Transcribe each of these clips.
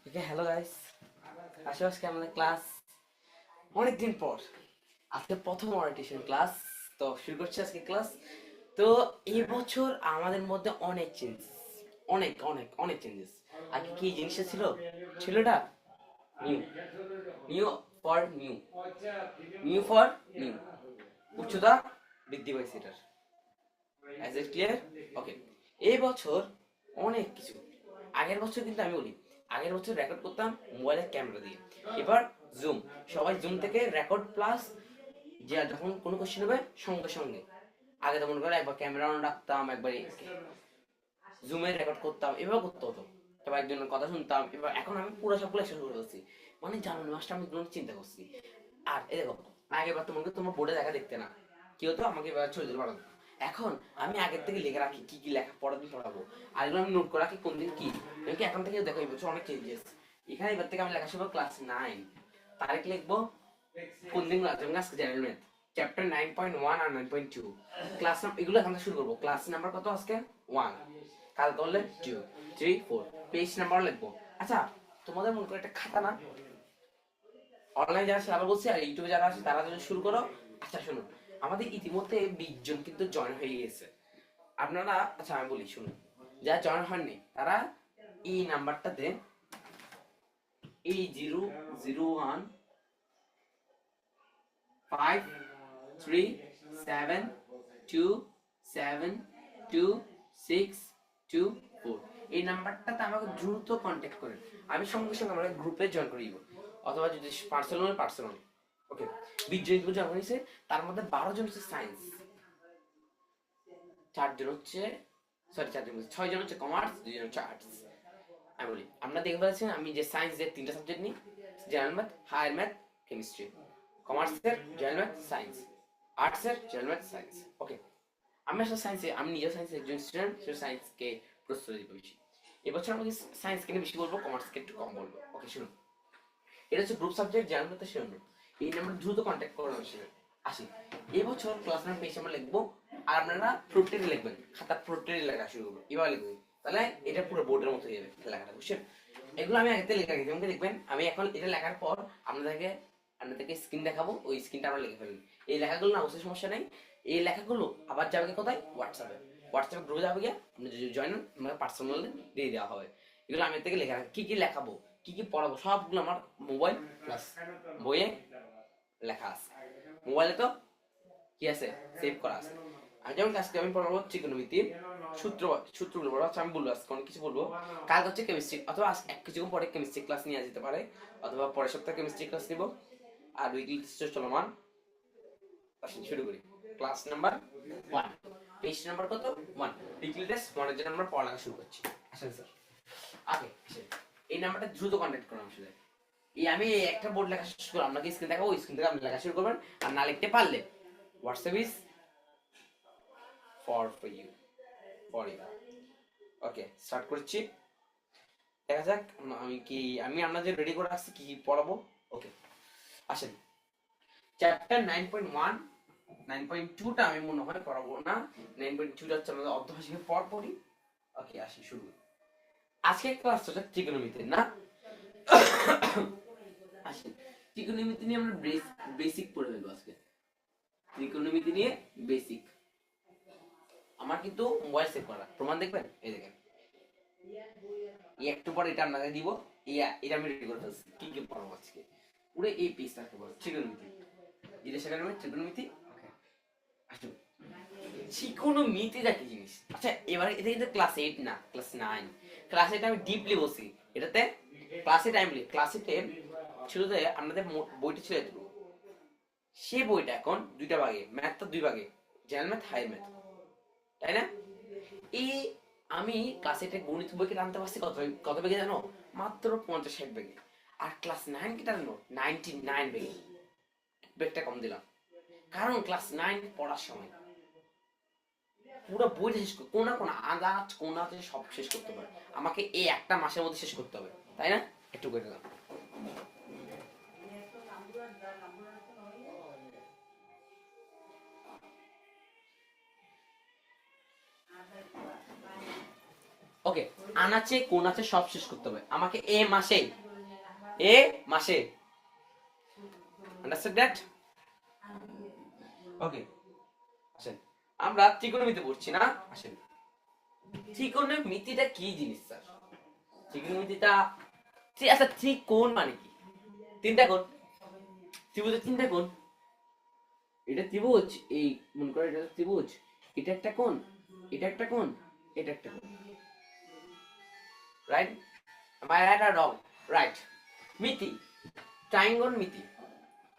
ওকে, hello guys. আসলে আজকে আমাদের ক্লাস অনেকদিন পর, আজকে প্রথম ওরিয়েন্টেশন ক্লাস। তো শুরু করছি আজকে ক্লাস। তো এই বছর আমাদের মধ্যে অনেক চেঞ্জেস, অনেক অনেক অনেক চেঞ্জেস। আগে কি জিনিসটা ছিল, ছিল এটা new, new for new, new for new. উচ্চতা বৃদ্ধি পাইছে এটার। As a clear? ওকে। এই বছর অনেক কিছু। আগের বছর কিন্তু আমি বলি, আগের বছর রেকর্ড করতাম মোবাইলের ক্যামেরা দিয়ে। এবার জুম, সবাই জুম থেকে রেকর্ড প্লাস যে যখন কোনো কোশ্চেন হবে সঙ্গে সঙ্গে। আগে তো মনে করে একবার ক্যামেরা অন রাখতাম, একবার জুমে রেকর্ড করতাম, এভাবে করতে হতো। এবার একজনের কথা শুনতাম। এবার এখন আমি পুরো সবগুলো একসাথে করে করছি, মানে জানুয়ারি মাসটা আমি চিন্তা করছি। আর এই দেখো, আগের বার তোমাকে তোমার বোর্ডে দেখা দেখতে না, কি হতো, আমাকে এবার ছবি তুলে পাঠাতো। এখন আমি আগের থেকে লিখে রাখি কি কি লেখা পরের দিন পড়াবো, আর এগুলো আমি নোট করে রাখি কোন দিন কি। আমি কি এখন থেকে দেখো এই বছর অনেক চেঞ্জেস। এখানে এবার থেকে আমি লেখা শুরু ক্লাস 9, তারিখ লিখবো কোন দিন ক্লাস, যেমন আজকে জেনারেল ম্যাথ চ্যাপ্টার 9.1 আর 9.2 ক্লাস এগুলো এখান থেকে শুরু করবো। ক্লাস নাম্বার কত আজকে? 1। কাল করলে 2, 3, 4 পেজ নাম্বার লিখবো। আচ্ছা, তোমাদের মনে করে একটা খাতা না, অনলাইন যারা আছে তারা বলছে, আর ইউটিউবে যারা আছে তারা যদি শুরু করো। আচ্ছা শুনুন, আমাদের ইতিমধ্যে 20 জন কিন্তু জয়েন হয়ে গেছে। আপনারা, আচ্ছা আমি বলি শুনুন, যারা জয়েন হননি তারা এই নাম্বারটাতে, এই 0015337272624 এই নাম্বারটাতে আমাকে দ্রুত কন্ট্যাক্ট করেন। আমি সঙ্গে সঙ্গে আমরা গ্রুপে জয়েন করে দিব, অথবা যদি পার্সোনাল পার্সোনাল। ওকে। 20 জন কিন্তু জয়েন হয়েছে, তার মধ্যে 12 জন হচ্ছে সায়েন্স, 4 জন হচ্ছে, সরি 4 জন, 6 জন হচ্ছে কমার্স, 2 জন হচ্ছে আর্টস। আমি বলি, আপনারা দেখতে পাচ্ছেন আমি যে সায়েন্স এর 3টা সাবজেক্ট নিই, general math, higher math, chemistry. কমার্সের জেনারেল ম্যাথ সায়েন্স, আর্টসের জেনারেল ম্যাথ সায়েন্স। ওকে। আমি আসলে সায়েন্সে, আমি নিজেও সায়েন্সের একজন স্টুডেন্ট, সে সায়েন্সকে প্রস্তুতি দিতে বেশি। এবছর আমাকে সায়েন্সকে নিয়ে বেশি বলবো, কমার্সকে একটু কম বলবো। ওকে শুনুন, এটা হচ্ছে গ্রুপ সাবজেক্ট, জেনারেল ম্যাথ শুনুন। এই নাম্বার দ্রুত কন্ট্যাক্ট করুন আসলে। আসি, এবছর ক্লাস নাম্বার পেজ আমরা লিখবো, আর আপনারা প্রোটেনে লিখবেন, খাতা প্রোটেনে লেখা শুরু করবো, এভাবে লিখবেন। তাহলে এটা পুরো বোর্ডের মতো হয়ে যাবে লেখাটা, বুঝছেন? এগুলো আমি আগে লিখে রাখি, যেমন দেখবেন আমি এখন এটা লেখার পর আপনাদেরকে স্ক্রিন দেখাবো, ওই স্ক্রিনটা আমরা লিখে ফেলবেন। এই লেখাগুলো না অবশ্যই সমস্যা নেই। এই লেখাগুলো আবার যাবে কোথায়? হোয়াটসঅ্যাপে। হোয়াটসঅ্যাপে গ্রুপে যাবে গিয়ে আপনি যদি জয়েন হন, আমাকে পার্সোনাল দিয়ে দেওয়া হবে। এগুলো আমি থেকে লেখা রাখি, কি কি লেখাবো, কি কি পড়াবো, সবগুলো আমার মোবাইল প্লাস বইয়ে লেখা আছে। মোবাইলে তো কি আছে, সেভ করা আছে। আমি যেমন আজকে আমি পড়াবো trigonometry সূত্রগুলো পড়াবো। আচ্ছা আমি বলবো আজকে অনেক কিছু বলবো। কাল হচ্ছে কেমিস্ট্রি, অথবা আজ এক কিছুক্ষণ পরে কেমিস্ট্রি ক্লাস নিয়ে যেতে পারে, অথবা পরের সপ্তাহে কেমিস্ট্রি ক্লাস নিব। আর উইকলি টেস্ট চলমান। আসুন শুরু করি। ক্লাস নাম্বার 1, পেজ নাম্বার কত? 1। উইকলি টেস্ট 1 এর জন্য আমরা পড়ালেখা শুরু করছি। আসেন স্যার আগে এই নাম্বারটা দ্রুত কন্ট্যাক্ট করুন আসলে। এই আমি একটা বোর্ড লেখা শেষ করলাম, আপনাকে স্ক্রিন দেখাবো, ওই স্ক্রিন থেকে আপনি লেখা শুরু করবেন। আর না লিখতে পারলে WhatsApp is for you, for you. Okay, start করছি। দেখা যাক আমি আপনাদের রেডি করে রাখছি কি কি পড়াবো। ওকে আসেন, চ্যাপ্টার 9.1, 9.2টা আমি মনে হয় পড়াবো না। 9.2টা হচ্ছে আমাদের অর্ধভাষিকের পর পড়ি। ওকে আসি শুরু। আজকে ক্লাস হচ্ছে ট্রিগোনোমেট্রি না। আসেন, ট্রিগোনোমেট্রি নিয়ে আমরা বেসিক পড়ে ফেলবো আজকে। ট্রিগোনোমেট্রি নিয়ে বেসিক। আমার কিন্তু মোবাইল সেভ করা, প্রমাণ দেখবেন, এই দেখেন। একটু পরে এটা আপনাকে দিব। এটা আমি রেডি করে ফেলছি, কি কি পড়াবো আজকে পুরো এই পিসটা পড়বো। ট্রিগোনোমেট্রি, যেটা সেখানে আমি ট্রিগোনোমেট্রি। ওকে আসুন, ট্রিগোনোমেট্রিটা কি জিনিস? আচ্ছা এবারে এটা কিন্তু ক্লাস 8 না, ক্লাস 9। ক্লাস 8 আমি ডিপলি বসি এটাতে। ক্লাস 8 আমি ক্লাস 8 ছিল যে আমাদের বইটা ছিল এতটুকু। সেই বইটা এখন দুইটা ভাগে, ম্যাথটা দুই ভাগে, জেনারেল ম্যাথ, হায়ার ম্যাথ, তাই না? এই আমি ক্লাস 8 গণিত বইকে টানতে পারছি কত কত বেগে জানো? মাত্র 50-60 বেগে। আর ক্লাস 9 কে টানলো 99 বেগে। বেগটা কম দিলাম, কারণ ক্লাস 9 পড়ার সময় পুরো বই শেষ করতে, কোনা কোনা আদাত কোনাতে সব শেষ করতে পারে। আমাকে এই একটা মাসের মধ্যে শেষ করতে হবে, তাই না? একটু করে দিলাম। ওকে, আনাচে কোন আছে সব শেষ করতে হবে আমাকে এ মাসে আন্ডারস্ট্যান্ড দ্যাট? ওকে, আসেন আমরা ত্রিকোণমিতি পড়ছি না। আসেন, ত্রিকোণমিতিটা কি জিনিস স্যার? ত্রিকোণমিতিটা আচ্ছা, ত্রিকোণ মানে কি? তিনটা কোণ, ত্রিভুজের তিনটা কোণ। এটা ত্রিভুজ, এই মনে করো এটা ত্রিভুজ, এটা একটা কোণ, এটা একটা কোণ, এটা একটা কোণ, right? Am I right or wrong? Right. Miti, triangle Miti.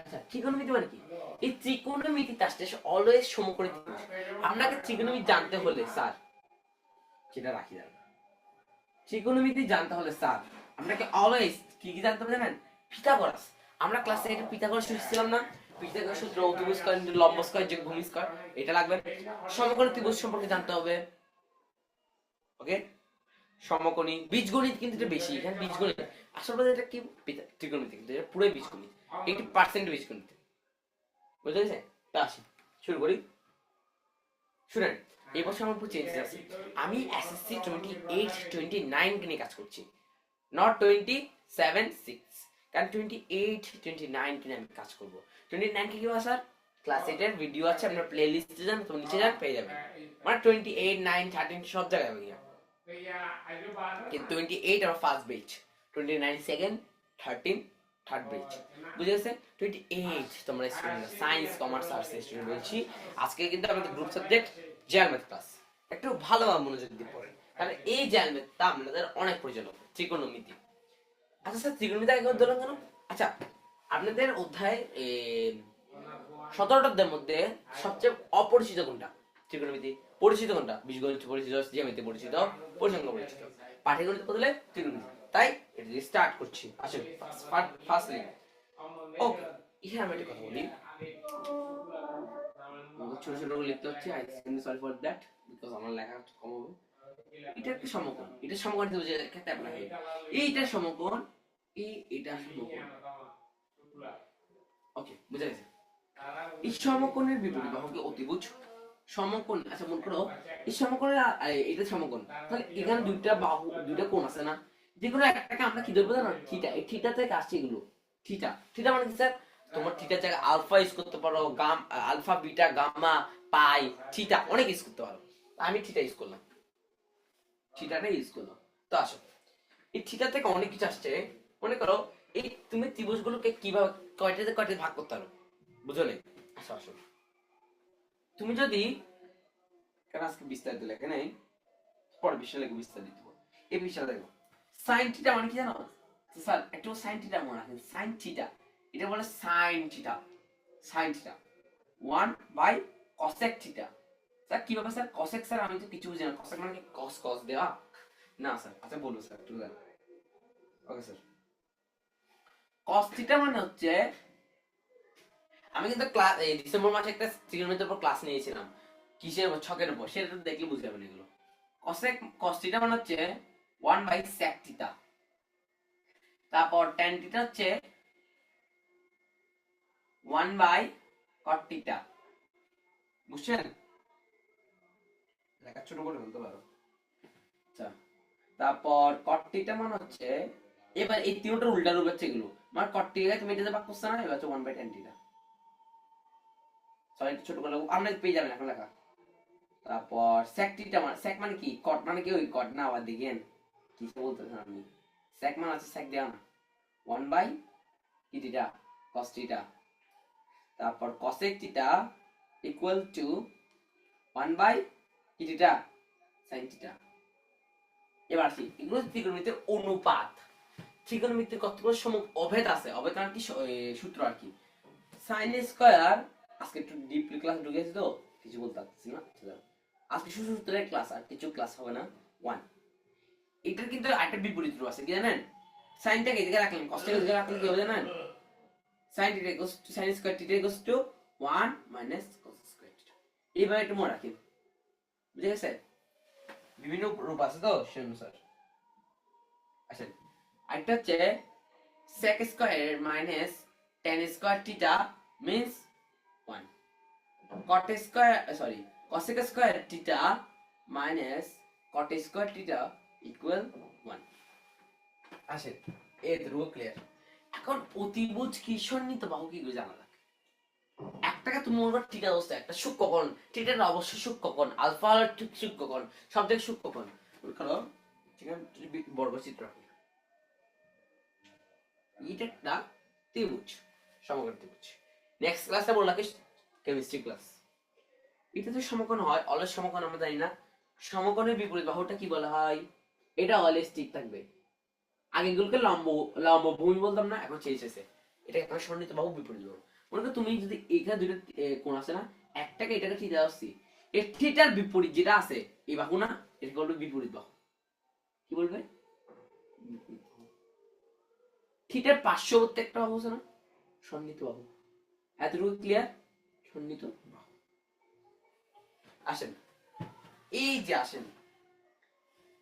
আচ্ছা, ত্রিকোণমিতি মানে কি? এই ত্রিকোণমিতিতে আসলে অলওয়েজ সমকোণী ত্রিভুজ। আপনাকে ত্রিকোণমিতি জানতে হলে স্যার, সেটা রাখি যাবে, ত্রিকোণমিতি জানতে হলে স্যার আপনাকে অলওয়েজ কি কি জানতে হবে জানেন? পিথাগোরাস। আমরা ক্লাসে এটা পিথাগোরাস শিখছিলাম না? পিথাগোরাস সূত্র, অতিভুজ স্কয়ার ইনটু লম্ব স্কয়ার যোগ ভূমি স্কয়ার, এটা লাগবে। সমকোণী ত্রিভুজ সম্পর্কে জানতে হবে। ওকে, সমকোণী বীজগণিত কিন্তু এটা বেশি, এখানে বীজগণিত আসলে এটা কি ত্রিকোণমিতি, কিন্তু এটা পুরো বীজগণিত, 80% বীজগণিত। বুঝতে পেরেছে? তা আসি শুরু করি। শুনেন, এই বছর আমার উপর চেঞ্জ আছে। আমি এসএসসি 28-29 কে নিয়ে কাজ করছি, নট 27-6, কারণ 28-29 কে নিয়ে আমি কাজ করবো। 29 কে কি হয় স্যার? ক্লাস 8 এর ভিডিও আছে, আপনার প্লে লিস্টে যান, তো নিচে যান, পেয়ে যাবেন। মানে 28, 9, 13 সব জায়গায় হবে। কিন্তু 28 আমার ফার্স্ট বেচ, 29 সেকেন্ড, 13 থার্ড বেচ। বুঝে গেছে? 28 তোমরা student, science commerce arts student বলছি। আজকে কিন্তু আমাদের গ্রুপ সাবজেক্ট জিওমেট্রি ক্লাস, একটু ভালোভাবে মনোযোগ দিয়ে পড়েন, কারণ এই জিওমেট্রিটা আপনাদের অনেক প্রয়োজন হবে। ত্রিকোণমিতি, আচ্ছা স্যার ত্রিকোণমিতি আগে ধরলাম কেন? আচ্ছা, আপনাদের অধ্যায় 17টার মধ্যে সবচেয়ে অপরিচিত কোনটা? ত্রিকোণমিতি। পরিচিত কোনটা? বীজগণিত পরিচিত, জ্যামিতি পরিচিত, পরিসংখ্যান পরিচিত, পাটিগণিত বদলে ত্রিকোণমিতি। তাই এটা দিয়ে স্টার্ট করছি। আসুন ফার্স্টলি, ওকে, এখানে আমি একটা কথা বলি, ছোট ছোট করে লিখতে হচ্ছে, I am sorry for that, because আমার লেখা একটু কম হবে। এটা একটা সমকোণ, এটা সমকোণ ত্রিভুজের ক্ষেত্রে অ্যাপ্লাই হয়। এইটা সমকোণ, এটা সমকোণ। ওকে, বুঝা গেছে? এই সমকোণের বিপরীত বাহুকে অতিভুজ। সমকোণ, আচ্ছা মনে করো এই সমকোণের এটা সমকোণ, তাহলে এখানে দুইটা বাহু, দুইটা কোণ আছে না? যেগুলো একটাকে আমরা কি ধরবো জানো? থিটা। এই থিটা থেকে আসছে এগুলো। থিটা, থিটা মানে কি স্যার? তোমার থিটার জায়গায় আলফা ইউজ করতে পারো, আলফা, বিটা, গামা, পাই, থিটা অনেক ইউজ করতে পারো। আমি থিটা ইউজ করলাম, থিটাটা ইউজ করলাম। তো আসো, এই থিটা থেকে অনেক কিছু আসছে। মনে করো এই তুমি ত্রিভুজগুলোকে কিভাবে কয়টাতে কয়টাতে ভাগ করতে পারো, বুঝলে? আচ্ছা আসো, তুমি যদি, কারণ আজকে বিস্তারিত লেখে নাই, পরে বিষয় লেখে বিস্তারিত দিব। এই বিষয় দেখো, সাইন থিটা মানে কি জানো স্যার? একটু সাইন থিটা মনে রাখেন, সাইন থিটা এটা বলে sine theta, sine theta 1 by cosec theta. Sir কি ব্যাপার স্যার? কসেক স্যার আমি তো কিছু বুঝি না, কসেক মানে কি কস কস দেওয়া? না স্যার, আচ্ছা বলবো স্যার একটু। ওকে স্যার, কস থিটা মানে হচ্ছে, আমি কিন্তু ক্লাস এই ডিসেম্বর মাসে একটা ত্রিকোণমিতির উপর ক্লাস নিয়েছিলাম, কিসের উপর? ছকের উপর। সেটা দেখলে বুঝতে পারবেন এগুলো। কসেক, কস থিটা মানে হচ্ছে 1/sec থিটা, তারপর tan থিটা হচ্ছে 1/cot থিটা। বুঝছেন? লেখা ছোট করে বলতে পারো। আচ্ছা, তারপর cot থিটা মানে হচ্ছে, এবার এই তিনটার উল্টা রূপ হচ্ছে এগুলো। মানে cot থিটা তুমি এটাতে ভাগ করছ না, এবার হচ্ছে 1/tan থিটা। সরি ছোট করে আমরা পেয়ে যাবেন এখন লেখা। তারপর sec থিটা মানে, sec মানে কি? cot মানে কি? ওই cot না, আবার দেখেন কিছু বলতেছেন আপনি। sec মানে আছে sec দেওয়া না, 1 বাই কি থিটা, cos থিটা। তারপর cosec theta equal to 1 by কি থিটা, sin থিটা। এবার আসি, এগুলো ত্রিকোণমিতির অনুপাত। ত্রিকোণমিতির কতগুলো অভেদ আছে, অভেদ মানে কি? সূত্র আর কি। sin স্কয়ার, আজকে একটু ডিপলি ক্লাস ঢুকেছি তো কিছু বলতে পারছি না, আজকে শুধু সূত্রের ক্লাস, আর কিছু ক্লাস হবে না। 1, এটার কিন্তু একটা বিপরীত রূপ আছে, কি জানেন? সাইনটাকে এদিকে রাখলেন, কসটাকে এদিকে রাখলে কি হবে জানেন? sin theta equals to sin square theta equals to 1 minus cos square theta. এইভাবে একটু মনে রাখেন, বুঝে গেছে? বিভিন্ন রূপ আছে তো সেই অনুসার। আচ্ছা, আরেকটা হচ্ছে sec square minus tan square theta means 1, cot square, sorry cosec square theta minus cot square theta equal 1। আসেন এতটুকু ক্লিয়ার। এখন অতিভুজ কি সন্নিহিত বাহু কি করে জানা যাক? একটাকে তুমি মনে করো থিটা অবস্থা, একটা সূক্ষ্মকোণ, থিটাটা অবশ্যই সূক্ষ্মকোণ, আলফা হলো ঠিক সূক্ষ্মকোণ, সব থেকে সূক্ষ্মকোণ। কারণ ঠিক আছে, বর্গচিত্র আঁকি। এটা একটা ত্রিভুজ, সমকোণ ত্রিভুজ। নেক্সট ক্লাসে বললাম কি কেমিস্ট্রি ক্লাস। এটা তো সমকোণ হয়, অলস সমকোণ আমরা জানি না। সমকোণের বিপরীত বাহুটা কি বলা হয়? এটা অলস ঠিক থাকবে। আগে গুলোকে লম্ব লম্ব ভূমি বলতাম না, এখন চেঞ্জ হয়েছে, এটা এখন সন্নিহিত বাহু বিপরীত বাহু। মনে করো তুমি যদি এখানে দুটো কোণ আছে না, একটাকে এটাকে থিটা আসছি, এর থিটার বিপরীত যেটা আছে এই বাহু না, এটা বলবে বিপরীত বাহু। কি বলবে? থিটার পার্শ্ববর্তী একটা বাহু আছে না, সন্নিহিত বাহু। এতটুকু ক্লিয়ার? সন্নিহিত বাহু। আসেন এই যে আসেন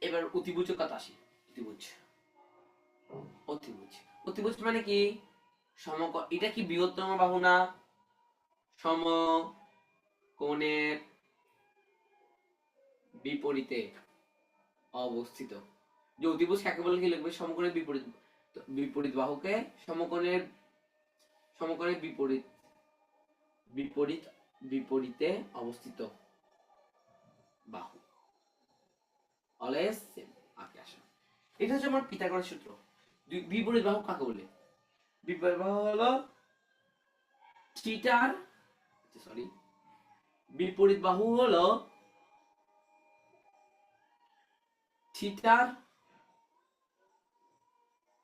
এবার অতিভুজের কথা আসি। অতিভুজ, অতিভুজ, অতিভুজ মানে কি? সমকোণ। এটা কি বৃহত্তম বাহু না? সমকোণের বিপরীতে অবস্থিত। যে অতিভুজ কাকে বলে কি লিখবে? সমকোণের বিপরীত, বিপরীত বাহুকে সমকোণের, সমকোণের বিপরীত, বিপরীত বিপরীতে অবস্থিত বাহু। Always same. আগে আসা, এটা হচ্ছে আমার পিথাগোরাস সূত্র। বিপরীত বাহু কাকে বলে? বিপরীত বাহু হলো থিটার, সরি, বিপরীত বাহু হলো থিটার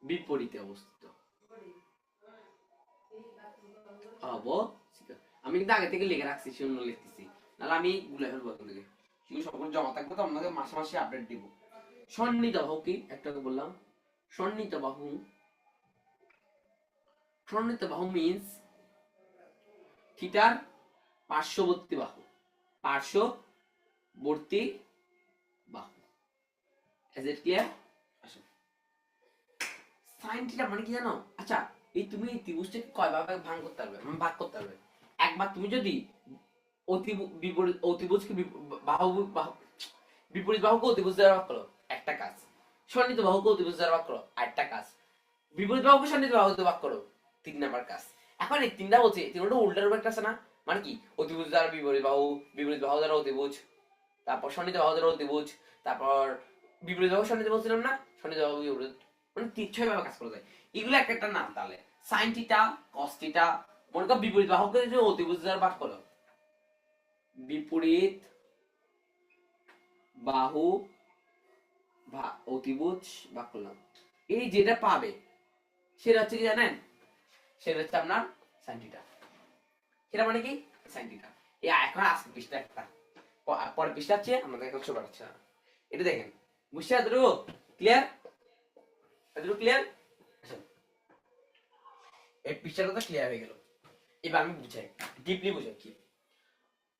বিপরীতে অবস্থিত অবস্থিত। আমি কিন্তু আগে থেকে লিখে রাখছি, শূন্য লিখতেছি, নাহলে আমি গুলে ফেলবো এখন থেকে। সেগুলো সকল জমা থাকবে, তো আপনাকে মাসে মাসে আপডেট দিব। সন্নিহিত বাহু কি একটা বললাম? সন্নিহিত বাহু, সন্নিহিত বাহু মিন্স থিটার পার্শ্ববর্তী বাহু, পার্শ্ববর্তী বাহু। Is it clear? আসুন, সাইন থিটা মানে কি জানো? আচ্ছা, এই তুমি এই ত্রিভুজটাকে কয় ভাগে ভাগ করতে পারবে? ভাগ করতে পারবে। একবার তুমি যদি বিপরীত অতিভুজকে বাহু বিপরীত বাহুকে অতিভুজ দ্বারা ভাগ করো, একটা কাজ। সন্নিহিত বাহুকে অতিভুজ দ্বারা ভাগ করো, আরেকটা কাজ। বিপরীত বাহুকে সন্নিহিত বাহুতে ভাগ করো, 3 নাম্বার কাজ। এখন এই তিনটা বলছি, তিনটা উল্টার উপর একটা আছে না? মানে কি? অতিভুজ দ্বারা বিপরীত বাহু, বিপরীত বাহু দ্বারা অতিভুজ, তারপর সন্নিহিত বাহু দ্বারা অতিভুজ, তারপর বিপরীত বাহু সন্নিহিত বলছিলাম না, সন্নিহিত বাহু বিপরীত, মানে 6 ভাবে কাজ করা যায়। এগুলো একটা একটা নাম। তাহলে সাইন থিটা, কস থিটা, মনে করো বিপরীত বাহুকে যদি অতিভুজ দ্বারা ভাগ করো, বিপরীত বাহু অতিভুজ ভাগ করলাম, এই যেটা পাবে সেটা হচ্ছে কি জানেন? সেটা হচ্ছে আপনার সাইন থিটা। সেটা মানে কি? Sine theta. এই এখন আজকে পৃষ্ঠা একটা, পরের পৃষ্ঠা হচ্ছে আমাদের এখন শোভা যাচ্ছে না। এটা দেখেন, বুঝছে? এতটুকু ক্লিয়ার? এতটুকু ক্লিয়ার? এই পৃষ্ঠাটা তো ক্লিয়ার হয়ে গেল। এবার আমি বুঝাই, ডিপলি বুঝাই কি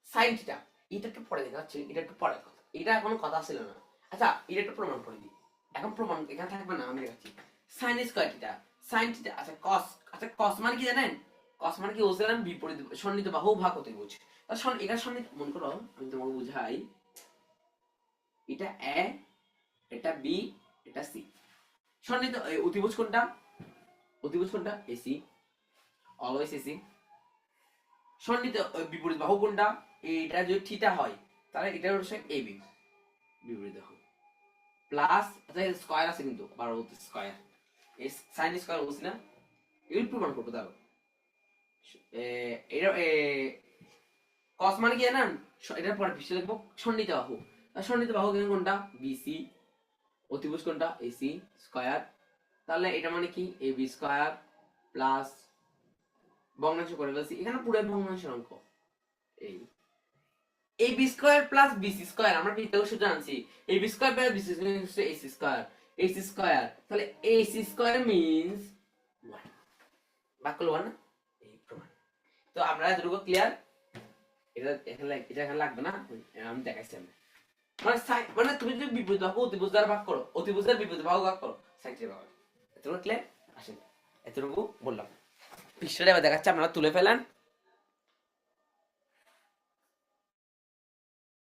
সাইন থিটা। এটা একটু পরে দেখা যাচ্ছে, এটা একটু পরে কথা, এটা কোনো কথা ছিল না। আচ্ছা, এটা একটু প্রমাণ করে দিই। এখন প্রমাণ এখানে থাকবে না, আমি দেখাচ্ছি। Sine square theta, sine theta. আচ্ছা কস, আচ্ছা কস মানে কি জানেন? কস মানে কি বলছিলাম? বিপরীত সন্নিহিত বাহু ভাগ অতিভুজ। এটা সন্নিহিত, মনে করো আমি তোমাকে বুঝাই। এটা এ, এটা বি, এটা সি। সন্নিহিত অতিভুজ কোনটা? অতিভুজ কোনটা? AC, always AC. সন্নিহিত বিপরীত বাহু কোনটা? এটা যদি থিটা হয় তাহলে এটা হচ্ছে এবি, বিপরীত বাহু। প্লাস আচ্ছা স্কয়ার আছে কিন্তু, 12 স্কয়ার, এই সাইন স্কয়ার বলছি না, এগুলো প্রমাণ করবো। দাও এটা কস মানে কি জানেন? এটার পরে পিছিয়ে লিখবো সন্নিহিত বাহু। সন্নিহিত বাহু কোনটা? বিসি। অতিভুজ কোনটা? AC square. তাহলে এটা মানে কি? এবি স্কয়ার প্লাস ভগ্নাংশ করে ফেলছি, এখানে পুরো ভগ্নাংশের অঙ্ক। এই AB square plus BC square, আমরা পিথাগোরাস সূত্র জানছি। AB square plus BC square AC square, AC square. তাহলে এসি স্কয়ার মিন্স 1, ভাগ করলে 1 না? এই প্রমাণ। তো আমরা এতটুকু ক্লিয়ার? এটা এখানে লাগবে না, আমি দেখাচ্ছি। আমি মানে তুমি যদি বিপরীত বাহু অতিভুজ দ্বারা ভাগ করো, অতিভুজ দ্বারা বিপরীত বাহু ভাগ করো, সাইন থিটা পাবে। এতটুকু ক্লিয়ার? আসেন, এতটুকু বললাম। পৃষ্ঠাটা এবার দেখাচ্ছি, আপনারা তুলে ফেলেন।